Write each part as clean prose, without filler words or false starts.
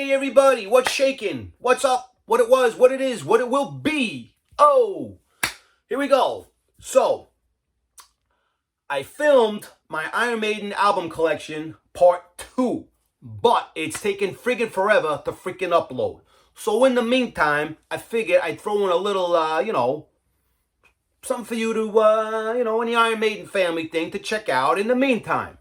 Hey everybody, what's shaking? What's up? What it was, what it is, what it will be. Oh, here we go. So, I filmed my Iron Maiden album collection part 2, but it's taken friggin' forever to freaking upload. So in the meantime, I figured I'd throw in a little, something for you to, in the Iron Maiden family thing to check out in the meantime.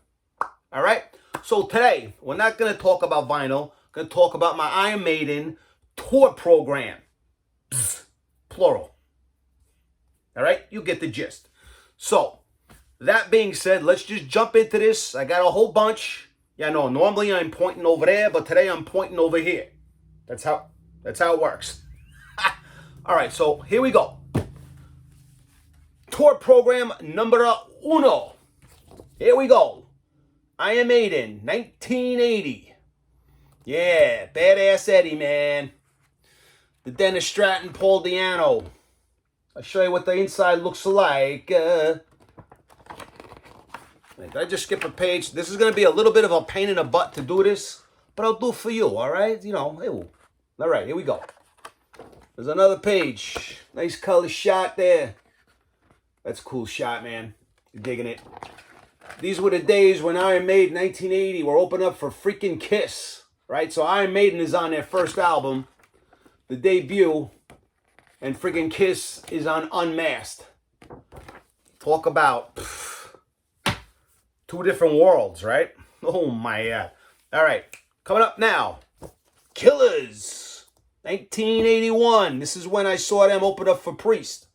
All right? So today, we're not going to talk about vinyl. Going to talk about my Iron Maiden tour program. Psst, plural. All right? You get the gist. So, that being said, let's just jump into this. I got a whole bunch. Yeah, no, normally I'm pointing over there, but today I'm pointing over here. That's how it works. All right, so here we go. Tour program numero uno. Here we go. Iron Maiden, 1980. Yeah, badass Eddie, man. The Dennis Stratton, Paul Di'Anno. I'll show you what the inside looks like. Did I just skip a page? This is going to be a little bit of a pain in the butt to do this, but I'll do it for you, all right? All right, here we go. There's another page. Nice color shot there. That's a cool shot, man. You're digging it. These were the days when Iron Maiden, 1980, were open up for freaking Kiss. Right, so Iron Maiden is on their first album, the debut, and freaking Kiss is on Unmasked. Talk about two different worlds, right? Oh my God. All right, coming up now, Killers, 1981. This is when I saw them open up for Priest.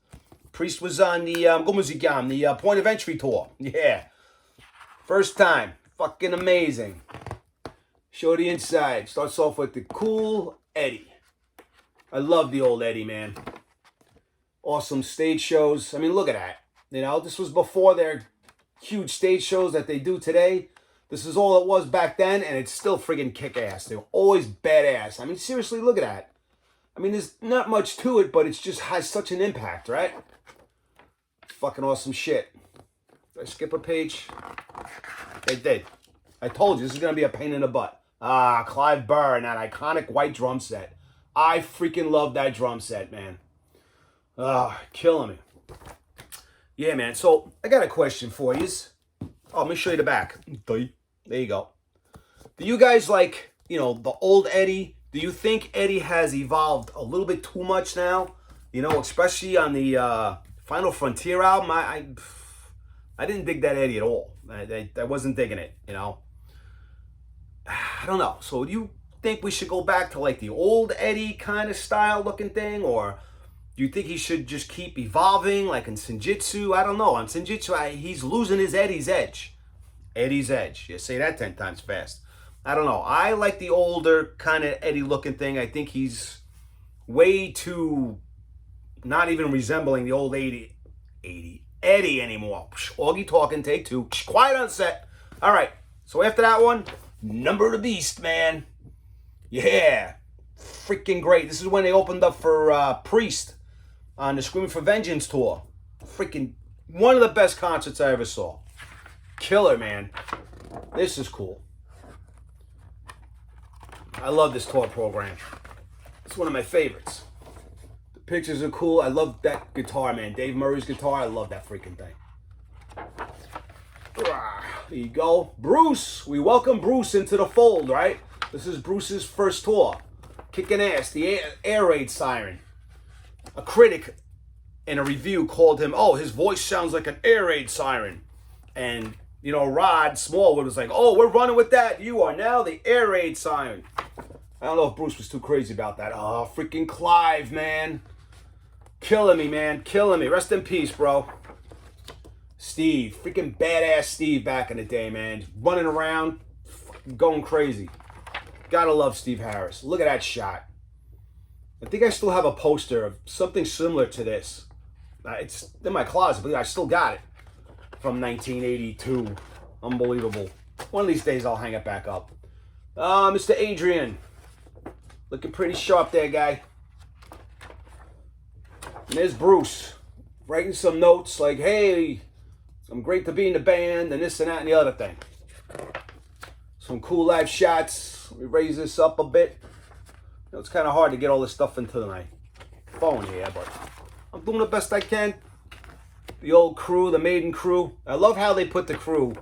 Priest was on the the Point of Entry tour. Yeah, first time, fucking amazing. Show the inside. Starts off with the cool Eddie. I love the old Eddie, man. Awesome stage shows. I mean, look at that. This was before their huge stage shows that they do today. This is all it was back then, and it's still friggin' kick-ass. They were always badass. I mean, seriously, look at that. I mean, there's not much to it, but it just has such an impact, right? Fucking awesome shit. Did I skip a page? I did. I told you, this is going to be a pain in the butt. Clive Burr and that iconic white drum set. I freaking love that drum set, man. Killing me. Yeah, man. So, I got a question for you. Oh, let me show you the back. There you go. Do you guys like, the old Eddie? Do you think Eddie has evolved a little bit too much now? Especially on the Final Frontier album. I didn't dig that Eddie at all. I wasn't digging it, I don't know. So do you think we should go back to like the old Eddie kind of style looking thing? Or do you think he should just keep evolving like in Senjutsu? I don't know. On Senjutsu, he's losing his Eddie's edge. Eddie's edge. You say that 10 times fast. I don't know. I like the older kind of Eddie looking thing. I think he's way too not even resembling the old Eddie anymore. Augie talking, take 2. Quiet on set. All right. So after that one, Number of the Beast, man. Yeah. Freaking great. This is when they opened up for Priest on the Screaming for Vengeance tour. Freaking one of the best concerts I ever saw. Killer, man. This is cool. I love this tour program. It's one of my favorites. The pictures are cool. I love that guitar, man. Dave Murray's guitar. I love that freaking thing. There you go. Bruce. We welcome Bruce into the fold, right? This is Bruce's first tour. Kicking ass. The air raid siren. A critic in a review called him, his voice sounds like an air raid siren. And, Rod Smallwood was like, we're running with that. You are now the air raid siren. I don't know if Bruce was too crazy about that. Oh, freaking Clive, man. Killing me, man. Killing me. Rest in peace, bro. Steve. Freaking badass Steve back in the day, man. Running around, going crazy. Gotta love Steve Harris. Look at that shot. I think I still have a poster of something similar to this. It's in my closet, but I still got it. From 1982. Unbelievable. One of these days I'll hang it back up. Mr. Adrian. Looking pretty sharp there, guy. And there's Bruce. Writing some notes like, hey, I'm great to be in the band, and this and that and the other thing. Some cool live shots. Let me raise this up a bit. know, it's kind of hard to get all this stuff into my phone here, but I'm doing the best I can. The old crew, the Maiden crew. I love how they put the crew,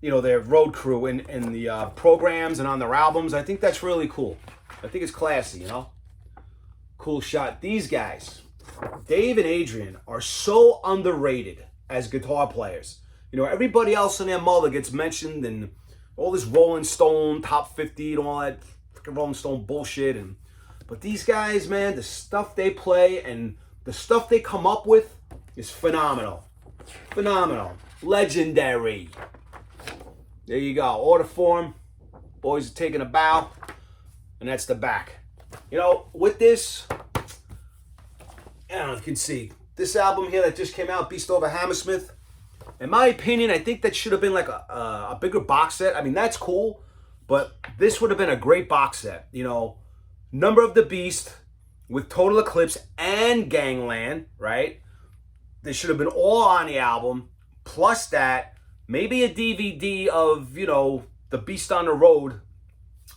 you know, their road crew in the programs and on their albums. I think that's really cool. I think it's classy, you know. Cool shot. These guys, Dave and Adrian, are so underrated as guitar players. You know, everybody else and their mother gets mentioned and all this Rolling Stone top 50 and all that fucking Rolling Stone bullshit. But these guys, man, the stuff they play and the stuff they come up with is phenomenal. Phenomenal. Legendary. There you go. Order form. Boys are taking a bow. And that's the back. You know, with this, I don't know if you can see. This album here that just came out, Beast Over Hammersmith, in my opinion, I think that should have been like a bigger box set. I mean, that's cool, but this would have been a great box set. You know, Number of the Beast with Total Eclipse and Gangland, right? They should have been all on the album. Plus that, maybe a DVD of, you know, The Beast on the Road.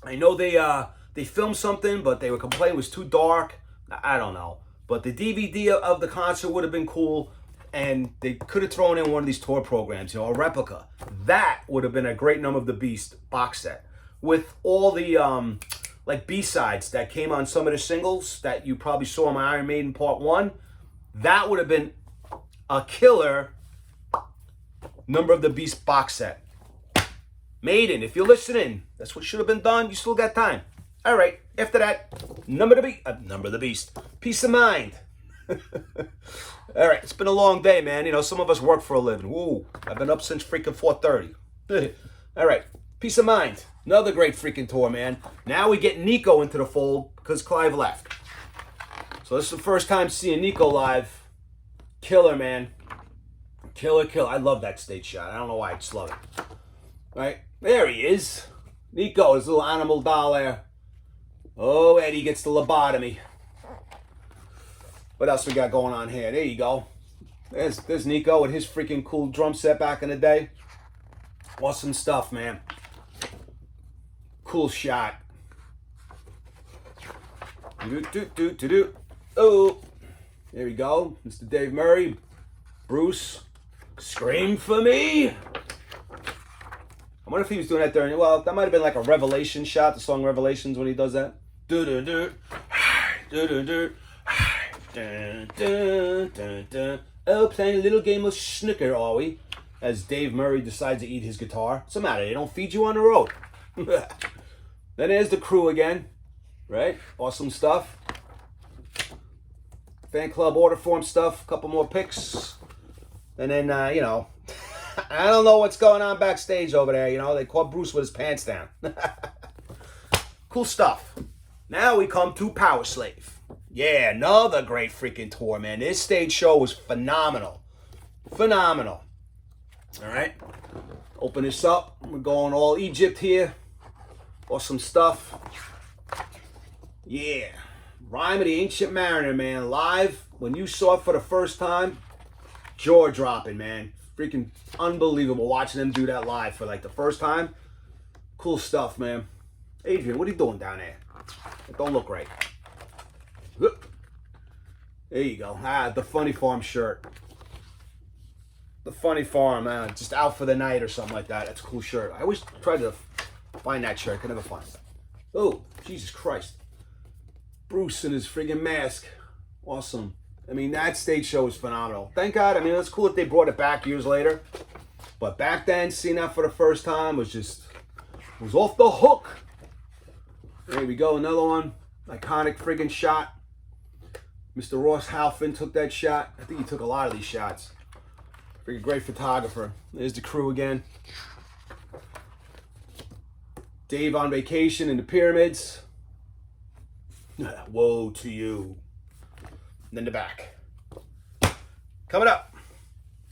I know they filmed something, but they were complaining it was too dark. I don't know. But the DVD of the concert would have been cool. And they could have thrown in one of these tour programs, you know, a replica. That would have been a great Number of the Beast box set. With all the, like, B-sides that came on some of the singles that you probably saw on my Iron Maiden Part 1. That would have been a killer Number of the Beast box set. Maiden, if you're listening, that's what should have been done. You still got time. All right, after that, Number of the Beast. Peace of Mind. All right, it's been a long day, man. You know, some of us work for a living. Woo, I've been up since freaking 4:30. All right, Peace of Mind. Another great freaking tour, man. Now we get Nico into the fold because Clive left. So this is the first time seeing Nico live. Killer, man. Killer. I love that stage shot. I don't know why, I just love it. All right, there he is. Nico, his little animal doll there. Oh, Eddie gets the lobotomy. What else we got going on here? There you go. There's Nico with his freaking cool drum set back in the day. Awesome stuff, man. Cool shot. Oh, there we go. Mr. Dave Murray. Bruce. Scream for me. I wonder if he was doing that during, well, that might have been like a Revelation shot, the song Revelations when he does that. Dun, dun, dun, dun. Oh, playing a little game of snooker, are we? As Dave Murray decides to eat his guitar. What's the matter? They don't feed you on the road. Then there's the crew again. Right? Awesome stuff. Fan club order form stuff. Couple more pics. And then, you know, I don't know what's going on backstage over there. You know, they caught Bruce with his pants down. Cool stuff. Now we come to Powerslave. Yeah, another great freaking tour, man. This stage show was phenomenal. Phenomenal. All right. Open this up. We're going all Egypt here. Awesome stuff. Yeah. Rhyme of the Ancient Mariner, man. Live, when you saw it for the first time, jaw-dropping, man. Freaking unbelievable watching them do that live for like the first time. Cool stuff, man. Adrian, what are you doing down there? It don't look right. There you go. Ah, the Funny Farm shirt. The Funny Farm, just out for the night or something like that. That's a cool shirt. I always try to find that shirt. I can never find it. Oh, Jesus Christ. Bruce in his friggin' mask. Awesome. I mean, that stage show was phenomenal. Thank God. I mean, it's cool that they brought it back years later. But back then, seeing that for the first time was just, was off the hook. There we go. Another one. Iconic friggin' shot. Mr. Ross Halfin took that shot. I think he took a lot of these shots. Freaking great photographer. There's the crew again. Dave on vacation in the pyramids. Woe to you. And then the back. Coming up.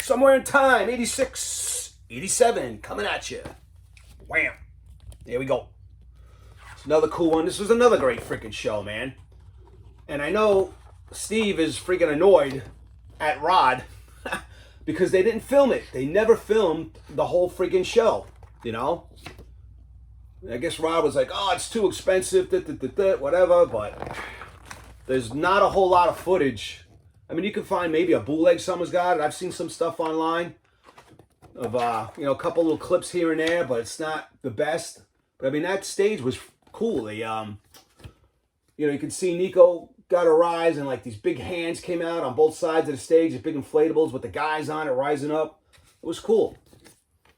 Somewhere in time. 86. 87. Coming at you. Wham. There we go. It's another cool one. This was another great freaking show, man. And I know Steve is freaking annoyed at Rod because they didn't film it. They never filmed the whole freaking show, you know? I guess Rob was like, oh, it's too expensive, whatever, but there's not a whole lot of footage. I mean, you can find maybe a bootleg someone's got it. I've seen some stuff online of, you know, a couple little clips here and there, but it's not the best. But I mean, that stage was cool. They, you know, you can see Nico got a rise and like these big hands came out on both sides of the stage, these big inflatables with the guys on it rising up. It was cool.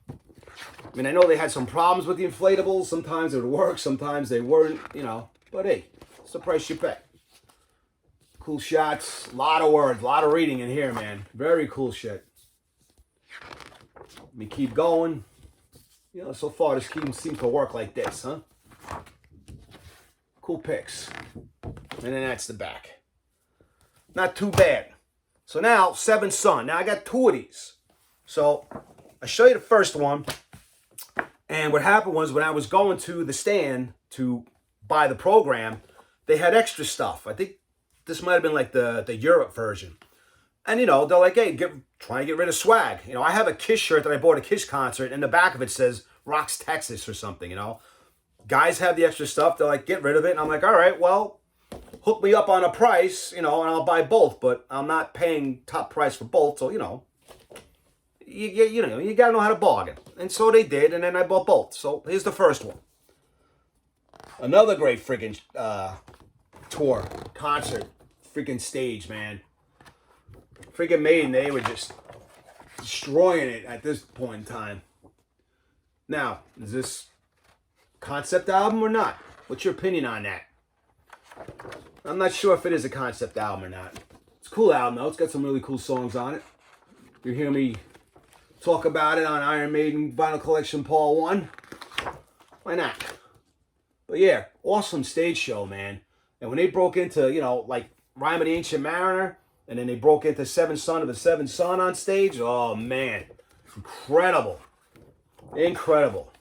I mean, I know they had some problems with the inflatables. Sometimes it would work, sometimes they weren't, you know. But hey, it's the price you pay. Cool shots, a lot of words, a lot of reading in here, man. Very cool shit. Let me keep going. You know, so far this game seems to work like this, huh? Cool pics. And then that's the back. Not too bad. So now, Seventh Son. Now I got two of these. So I'll show you the first one. And what happened was when I was going to the stand to buy the program, they had extra stuff. I think this might have been like the Europe version. And, you know, they're like, hey, trying to get rid of swag. You know, I have a Kiss shirt that I bought at a Kiss concert, and the back of it says Rocks, Texas or something, you know. Guys have the extra stuff. They're like, get rid of it. And I'm like, all right, well, hook me up on a price, you know, and I'll buy both. But I'm not paying top price for both, so, you know. You know, you got to know how to bargain. And so they did, and then I bought both. So here's the first one. Another great freaking tour, concert, freaking stage, man. Freaking Maiden, they were just destroying it at this point in time. Now, is this concept album or not? What's your opinion on that? I'm not sure if it is a concept album or not. It's a cool album, though. It's got some really cool songs on it. You hear me talk about it on Iron Maiden Vinyl Collection Paul 1. Why not? But yeah, awesome stage show, man. And when they broke into, you know, like Rhyme of the Ancient Mariner, and then they broke into Seventh Son of the Seventh Son on stage, oh man, incredible. Incredible.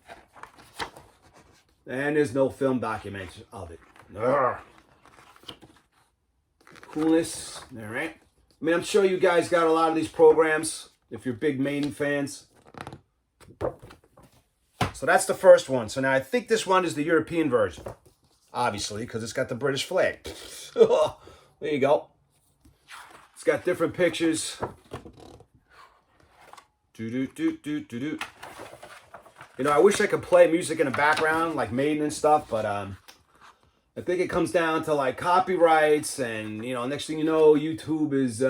And there's no film documentation of it. Urgh. Coolness, all right. I mean, I'm sure you guys got a lot of these programs if you're big Maiden fans. So that's the first one. So now I think this one is the European version. Obviously, because it's got the British flag. There you go. It's got different pictures. You know, I wish I could play music in the background like Maiden and stuff, but I think it comes down to like copyrights and, you know, next thing you know, YouTube is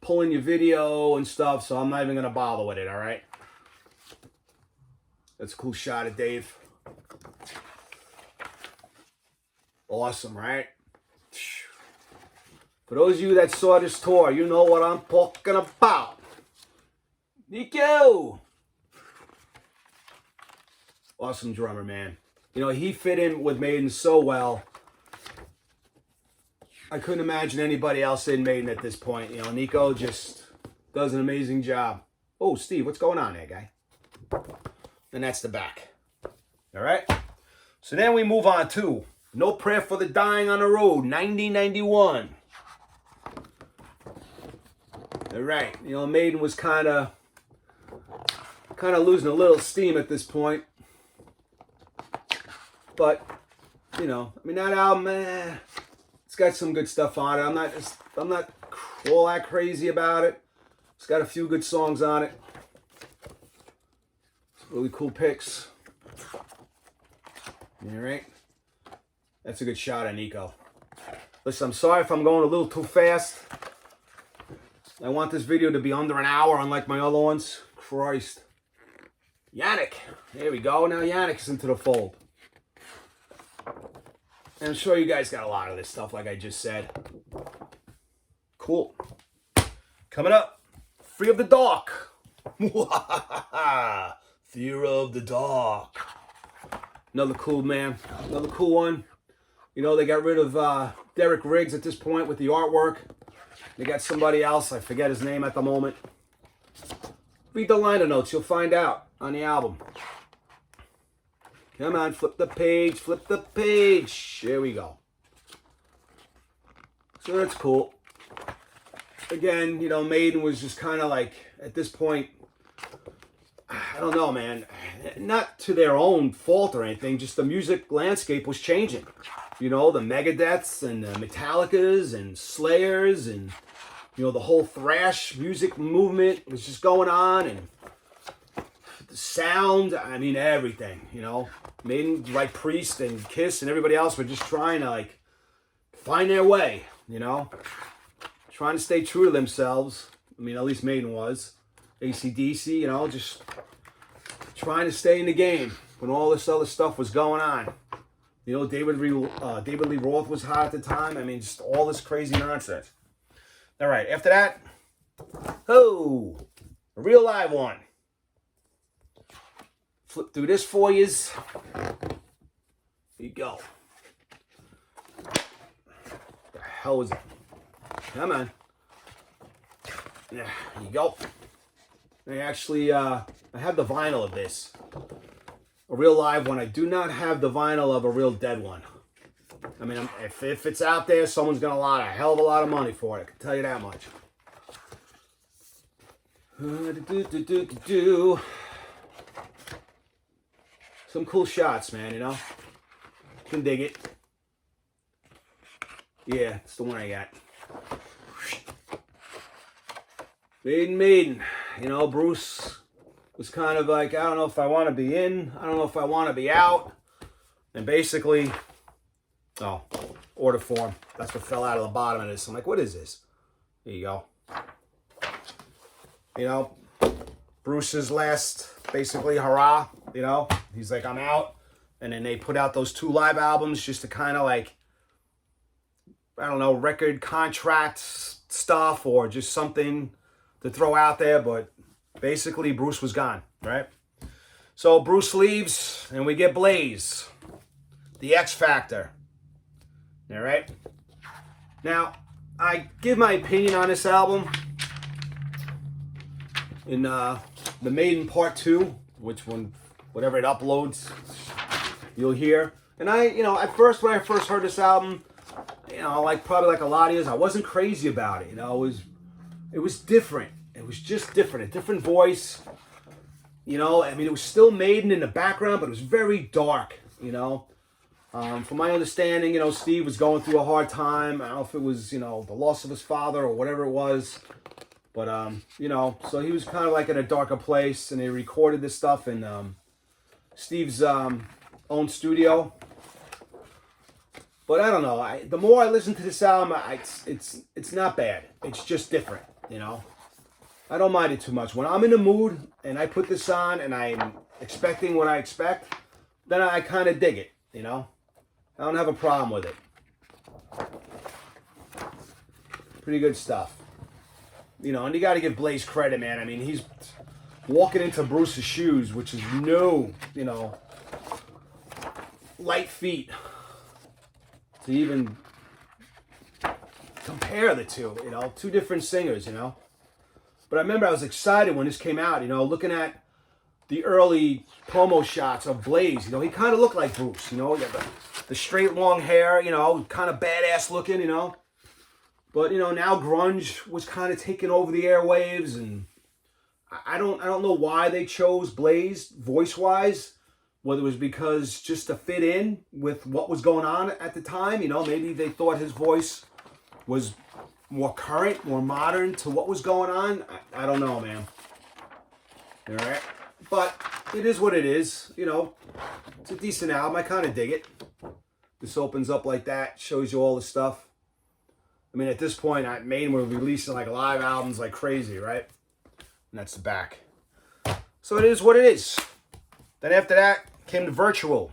pulling your video and stuff, so I'm not even going to bother with it, all right? That's a cool shot of Dave. Awesome, right? For those of you that saw this tour, you know what I'm talking about. Nico! Awesome drummer, man. You know, he fit in with Maiden so well. I couldn't imagine anybody else in Maiden at this point. You know, Nico just does an amazing job. Oh, Steve, what's going on there, guy? And that's the back. All right? So then we move on to No Prayer for the Dying on the Road, 1991. All right. You know, Maiden was kind of losing a little steam at this point. But, you know, I mean, that album, it's got some good stuff on it. I'm not all that crazy about it. It's got a few good songs on it. Really cool pics. All right. That's a good shot of Nico. Listen, I'm sorry if I'm going a little too fast. I want this video to be under an hour, unlike my other ones. Christ. Yannick. There we go. Now Yannick's into the fold. And I'm sure you guys got a lot of this stuff, like I just said. Cool. Coming up, Fear of the Dark. Fear of the Dark. Another cool, man. Another cool one. You know, they got rid of Derek Riggs at this point with the artwork. They got somebody else. I forget his name at the moment. Read the liner notes. You'll find out on the album. Come on, flip the page, flip the page. There we go. So that's cool. Again, you know, Maiden was just kind of like, at this point, I don't know, man. Not to their own fault or anything. Just the music landscape was changing. You know, the Megadeths and the Metallicas and Slayers and, you know, the whole thrash music movement was just going on, and the sound, I mean, everything, you know. Maiden, like Priest and Kiss and everybody else, were just trying to, like, find their way, you know. Trying to stay true to themselves. I mean, at least Maiden was. AC/DC, you know, just trying to stay in the game when all this other stuff was going on. You know, David Lee Roth was hot at the time. I mean, just all this crazy nonsense. All right, after that, oh, a real live one. Flip through this for you. Here you go. The hell is it? Come on. There you go. I actually, I have the vinyl of this. A real live one. I do not have the vinyl of a real dead one. I mean, if it's out there, someone's going to lot a hell of a lot of money for it. I can tell you that much. Some cool shots, man, you know? Can dig it. Yeah, it's the one I got. Maiden. You know, Bruce was kind of like, I don't know if I want to be in. I don't know if I want to be out. And basically, oh, order form. That's what fell out of the bottom of this. I'm like, what is this? There you go. You know, Bruce's last, basically, hurrah. You know, he's like, I'm out. And then they put out those 2 live albums just to kind of like, I don't know, record contract stuff or just something to throw out there. But basically, Bruce was gone, right? So Bruce leaves, and we get Blaze, the X Factor. All right? Now, I give my opinion on this album in the Maiden Part 2, which whatever it uploads, you'll hear. And you know, at first, when I first heard this album, you know, probably like a lot of years, I wasn't crazy about it. You know, it was different. It was just different, a different voice. You know, I mean, it was still Maiden in the background, but it was very dark, you know. From my understanding, you know, Steve was going through a hard time. I don't know if it was, you know, the loss of his father or whatever it was. But, you know, so he was kind of like in a darker place, and they recorded this stuff in Steve's own studio. But I don't know. The more I listen to this album, it's not bad. It's just different, you know. I don't mind it too much. When I'm in the mood and I put this on and I'm expecting what I expect, then I kind of dig it, you know. I don't have a problem with it. Pretty good stuff. You know, and you got to give Blaze credit, man. I mean, he's walking into Bruce's shoes, which is no, you know, light feat to even compare the two, you know, 2 different singers, you know. But I remember I was excited when this came out, you know, looking at the early promo shots of Blaze. You know, he kind of looked like Bruce, you know, he got the straight long hair, you know, kind of badass looking, you know. But, you know, now grunge was kind of taking over the airwaves, and I don't know why they chose Blaze voice-wise, whether it was because just to fit in with what was going on at the time, you know, maybe they thought his voice was more current, more modern to what was going on. I don't know, man. All right? But it is what it is, you know. It's a decent album. I kind of dig it. This opens up like that, shows you all the stuff. I mean, at this point, Maiden were releasing like live albums like crazy, right? And that's the back. So it is what it is. Then after that came the Virtual.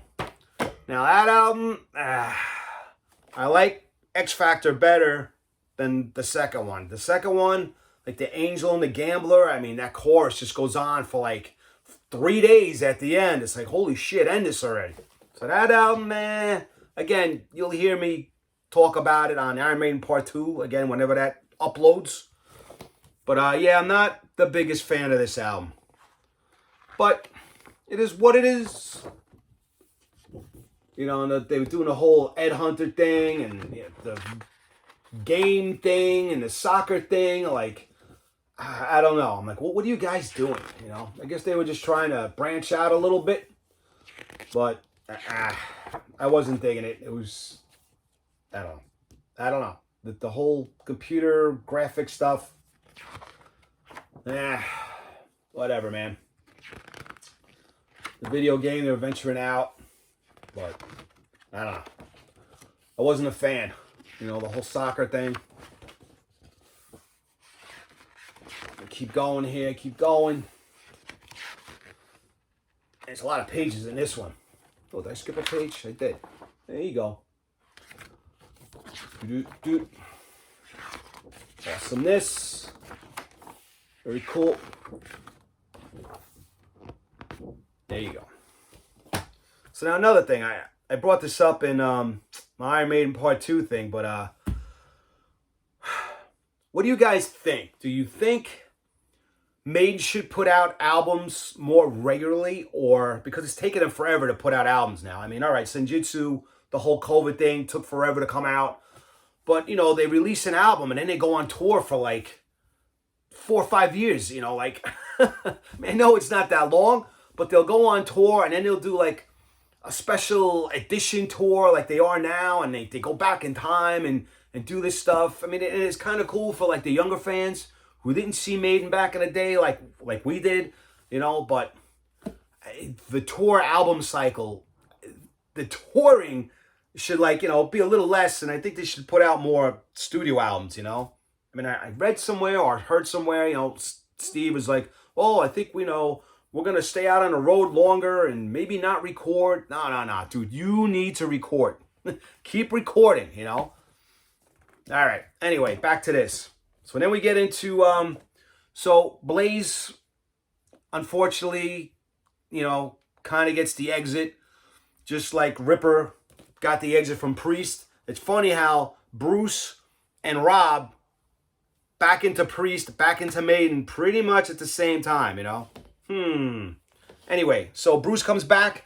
Now that album, I like X Factor better than the second one. The second one, like the Angel and the Gambler, I mean, that chorus just goes on for like 3 days at the end. It's like, holy shit, end this already. So that album, man, again, you'll hear me talk about it on Iron Maiden Part 2, again, whenever that uploads. But, yeah, I'm not the biggest fan of this album. But it is what it is. You know, and they were doing the whole Ed Hunter thing and the game thing and the soccer thing. Like, I don't know. I'm like, what are you guys doing? You know, I guess they were just trying to branch out a little bit, but I wasn't digging it. It was, I don't know. The whole computer graphic stuff, whatever, man. The video game, they were venturing out, but I don't know. I wasn't a fan. You know, the whole soccer thing. Keep going here, keep going. There's a lot of pages in this one. Oh, did I skip a page? I did. There you go. Awesomeness. Very cool. There you go. So now another thing, I brought this up in my Iron Maiden Part 2 thing, but what do you guys think? Do you think Maiden should put out albums more regularly, or because it's taken them forever to put out albums now? I mean, all right, Senjutsu, the whole COVID thing took forever to come out, but you know, they release an album and then they go on tour for like 4 or 5 years, you know, like I know it's not that long, but they'll go on tour and then they'll do like a special edition tour like they are now, and they go back in time and do this stuff. I mean, it is kind of cool for like the younger fans who didn't see Maiden back in the day like we did, you know, but the tour album cycle, the touring should, like, you know, be a little less, and I think they should put out more studio albums, you know. I mean, I read somewhere or heard somewhere, you know, Steve was like, oh, I think, you know, we're going to stay out on the road longer and maybe not record. No, dude, you need to record. Keep recording, you know. All right, anyway, back to this. So then we get into, so Blaze, unfortunately, you know, kind of gets the exit, just like Ripper got the exit from Priest. It's funny how Bruce and Rob back into Priest, back into Maiden, pretty much at the same time, you know? Anyway, so Bruce comes back,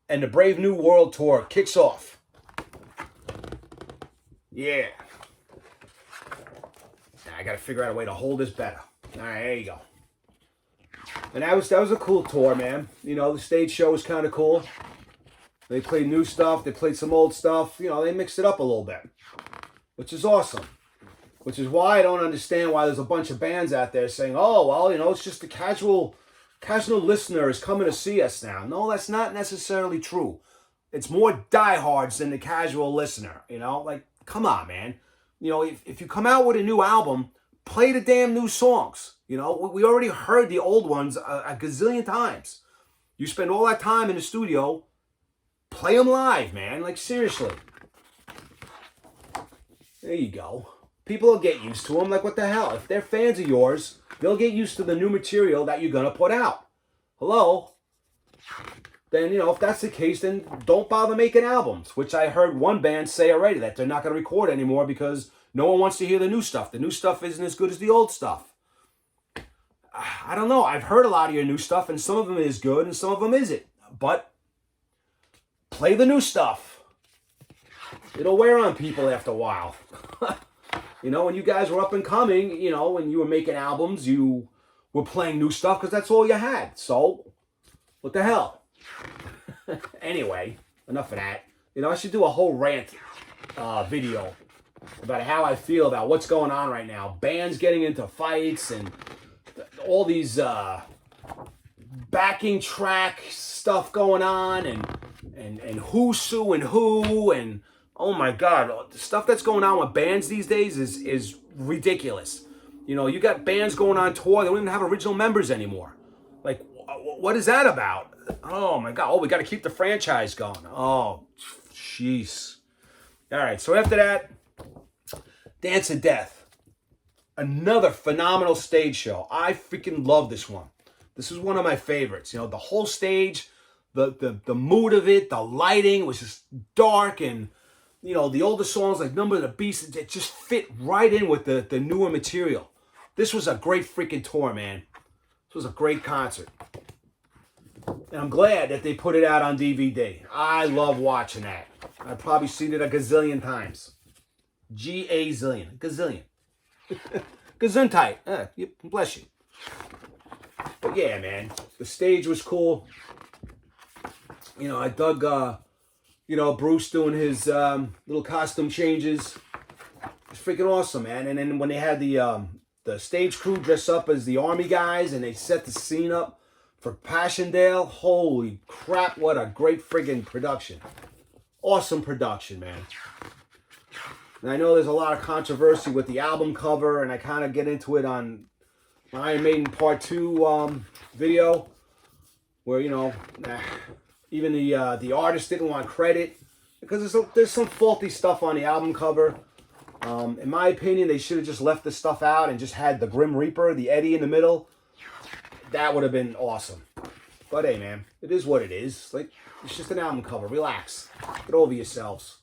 and the Brave New World Tour kicks off. Yeah. I got to figure out a way to hold this better. All right, there you go. And that was a cool tour, man. You know, the stage show was kind of cool. They played new stuff. They played some old stuff. You know, they mixed it up a little bit, which is awesome. Which is why I don't understand why there's a bunch of bands out there saying, oh, well, you know, it's just the casual listener is coming to see us now. No, that's not necessarily true. It's more diehards than the casual listener, you know? Like, come on, man. You know, if you come out with a new album, play the damn new songs. You know, we already heard the old ones a gazillion times. You spend all that time in the studio, play them live, man. Like, seriously. There you go. People will get used to them. Like, what the hell? If they're fans of yours, they'll get used to the new material that you're going to put out. Hello? Then, you know, if that's the case, then don't bother making albums, which I heard one band say already, that they're not going to record anymore because no one wants to hear the new stuff. The new stuff isn't as good as the old stuff. I don't know. I've heard a lot of your new stuff, and some of them is good, and some of them isn't. But play the new stuff. It'll wear on people after a while. You know, when you guys were up and coming, you know, when you were making albums, you were playing new stuff because that's all you had. So, what the hell? Anyway, enough of that. You know, I should do a whole rant video about how I feel about what's going on right now. Bands getting into fights and all these backing track stuff going on, and who's suing who, and oh my God, the stuff that's going on with bands these days is ridiculous. You know, you got bands going on tour, they don't even have original members anymore. Like, what is that about? Oh my God, we got to keep the franchise going. Oh, jeez. All right, so after that, Dance of Death. Another phenomenal stage show. I freaking love this one. This is one of my favorites. You know, the whole stage, the mood of it, the lighting was just dark, and you know, the older songs like Number of the Beast, it just fit right in with the newer material. This was a great freaking tour, man. This was a great concert. And I'm glad that they put it out on DVD. I love watching that. I've probably seen it a gazillion times. G-A-zillion. Gazillion. Gesundheit. Bless you. But yeah, man, the stage was cool. You know, I dug, you know, Bruce doing his little costume changes. It's freaking awesome, man. And then when they had the stage crew dress up as the army guys and they set the scene up for Passchendaele, holy crap, what a great friggin' production. Awesome production, man. And I know there's a lot of controversy with the album cover, and I kind of get into it on my Iron Maiden Part 2 video, where, you know, even the artist didn't want credit, because there's some faulty stuff on the album cover. In my opinion, they should have just left the stuff out and just had the Grim Reaper, the Eddie in the middle. That would have been awesome. But hey, man, it is what it is. Like, it's just an album cover. Relax. Get over yourselves.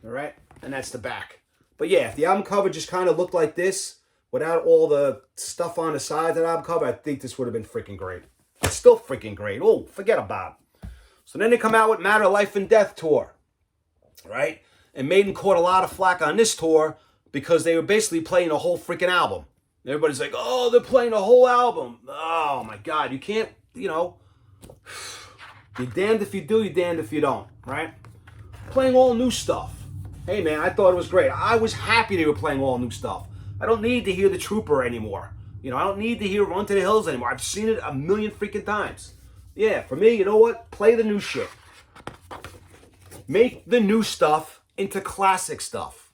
All right? And that's the back. But yeah, if the album cover just kind of looked like this, without all the stuff on the sides of the album cover, I think this would have been freaking great. It's still freaking great. Oh, forget about it. So then they come out with Matter, Life, and Death tour. Right? And Maiden caught a lot of flack on this tour because they were basically playing the whole freaking album. And everybody's like, oh, they're playing the whole album. Oh, my God. You can't, you know. You're damned if you do, you're damned if you don't, right? Playing all new stuff. Hey, man, I thought it was great. I was happy they were playing all new stuff. I don't need to hear The Trooper anymore. You know, I don't need to hear Run to the Hills anymore. I've seen it a million freaking times. Yeah, for me, you know what? Play the new shit. Make the new stuff into classic stuff.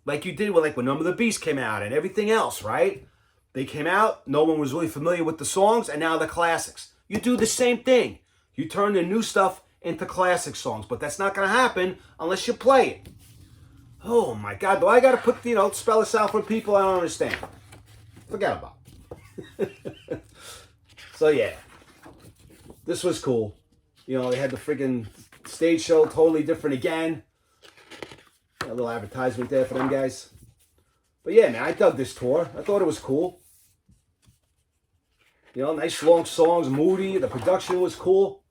Like you did with, like, when Number of the Beast came out and everything else, right? They came out, no one was really familiar with the songs, and now the classics. You do the same thing. You turn the new stuff into classic songs, but that's not going to happen unless you play it. Oh my God, do I got to put, you know, spell this out for people I don't understand? Forget about it. So yeah, this was cool. You know, they had the friggin' stage show, totally different again. A little advertisement there for them guys. But yeah, man, I dug this tour. I thought it was cool. You know, nice long songs, moody. The production was cool.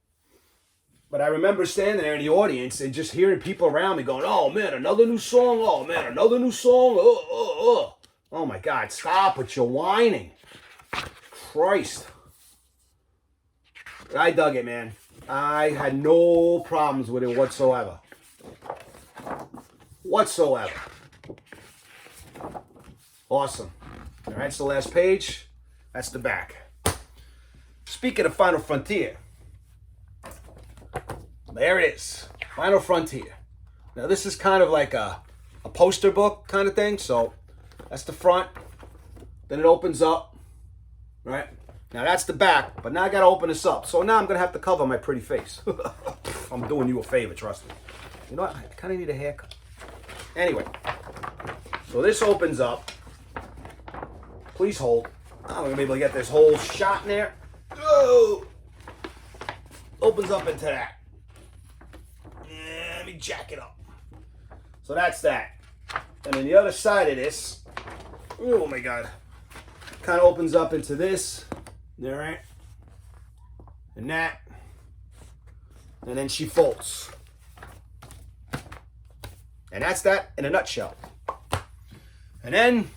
But I remember standing there in the audience and just hearing people around me going, oh, man, another new song. Oh, man, another new song. Oh, my God, stop with your whining. Christ. But I dug it, man. I had no problems with it whatsoever. Whatsoever. Awesome. All right, it's the last page. That's the back. Speaking of Final Frontier, there it is. Final Frontier. Now, this is kind of like a poster book kind of thing. So, that's the front. Then it opens up. Right? Now, that's the back. But now I got to open this up. So, now I'm going to have to cover my pretty face. I'm doing you a favor, trust me. You know what? I kind of need a haircut. Anyway. So, this opens up. Please hold. I'm going to be able to get this whole shot in there. Oh! Opens up into that. Let me jack it up. So that's that. And then the other side of this, oh my God, kind of opens up into this. All right. And that. And then she folds. And that's that in a nutshell. And then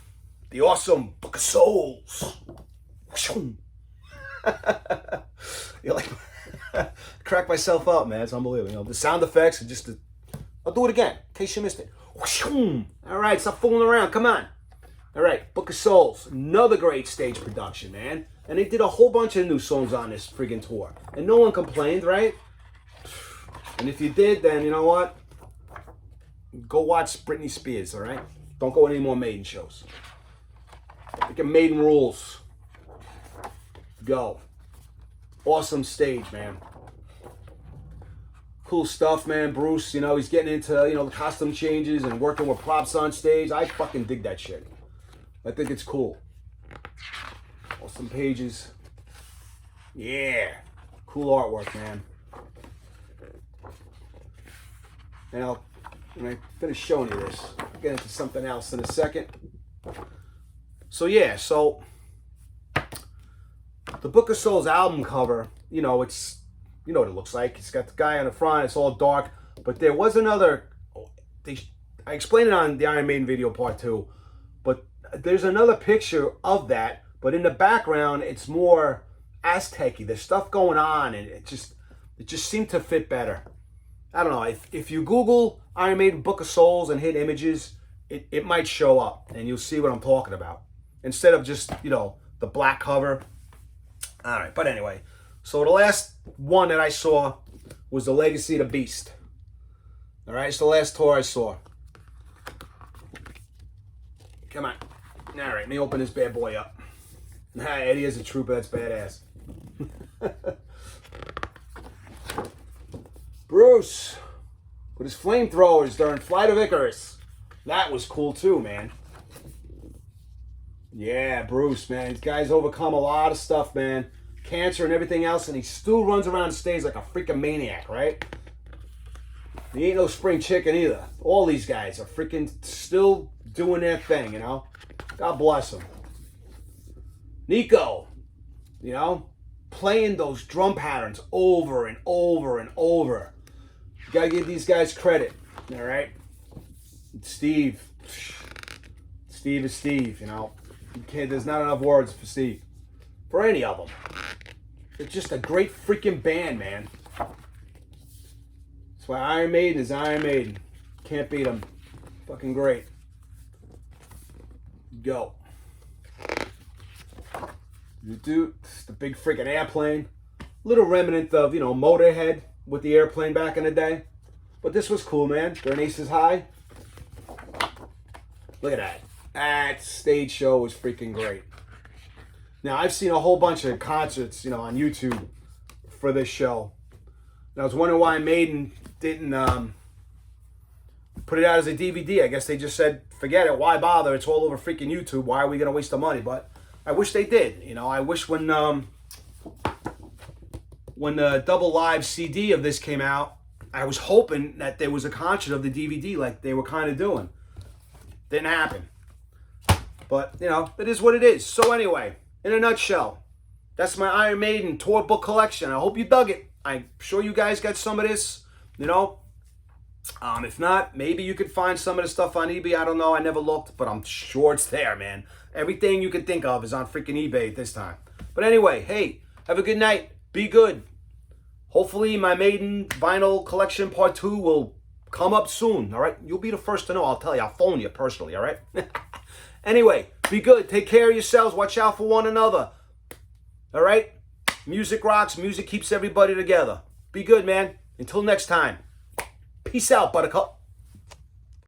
the awesome Book of Souls. You're like, crack myself up, man. It's unbelievable. You know, the sound effects are just. I'll do it again in case you missed it. All right, stop fooling around. Come on. All right, Book of Souls, another great stage production, man. And they did a whole bunch of new songs on this friggin' tour, and no one complained, right? And if you did, then you know what? Go watch Britney Spears. All right, don't go any more Maiden shows. Look at Maiden rules. Go. Awesome stage, man. Cool stuff, man. Bruce, you know, he's getting into, you know, the costume changes and working with props on stage. I fucking dig that shit. I think it's cool. Awesome pages. Yeah. Cool artwork, man. Now, when I finish showing you this, I'll get into something else in a second. So, yeah, so the Book of Souls album cover, you know, it's, you know what it looks like. It's got the guy on the front. It's all dark. But there was another, I explained it on the Iron Maiden video part 2, but there's another picture of that, but in the background, it's more Aztec-y. There's stuff going on, and it just seemed to fit better. I don't know. If you Google Iron Maiden Book of Souls and hit images, it might show up, and you'll see what I'm talking about. Instead of just, you know, the black cover. All right, but anyway. So the last one that I saw was the Legacy of the Beast. All right, it's the last tour I saw. Come on. All right, let me open this bad boy up. Eddie is a trooper. That's badass. Bruce with his flamethrowers during Flight of Icarus. That was cool too, man. Yeah, Bruce, man. This guy's overcome a lot of stuff, man. Cancer and everything else, and he still runs around the stage like a freaking maniac, right? He ain't no spring chicken either. All these guys are freaking still doing their thing, you know? God bless them. Nico, you know, playing those drum patterns over and over and over. You gotta give these guys credit, all right? Steve is Steve, you know? You can't, there's not enough words for Steve. For any of them. It's just a great freaking band, man. That's why Iron Maiden is Iron Maiden. Can't beat them. Fucking great. Go. Dude, the big freaking airplane. Little remnant of, you know, Motorhead with the airplane back in the day. But this was cool, man. During Aces High. Look at that. That stage show was freaking great. Now, I've seen a whole bunch of concerts, you know, on YouTube for this show. And I was wondering why Maiden didn't put it out as a DVD. I guess they just said, forget it, why bother? It's all over freaking YouTube. Why are we going to waste the money? But I wish they did. You know, I wish when the double live CD of this came out, I was hoping that there was a concert of the DVD like they were kind of doing. Didn't happen. But, you know, it is what it is. So anyway, in a nutshell, that's my Iron Maiden tour book collection. I hope you dug it. I'm sure you guys got some of this, you know. If not, maybe you could find some of the stuff on eBay. I don't know. I never looked, but I'm sure it's there, man. Everything you can think of is on freaking eBay at this time. But anyway, hey, have a good night. Be good. Hopefully my Maiden vinyl collection part 2 will come up soon, all right? You'll be the first to know. I'll tell you. I'll phone you personally, all right? Anyway, be good. Take care of yourselves. Watch out for one another. All right? Music rocks. Music keeps everybody together. Be good, man. Until next time. Peace out, Buttercup.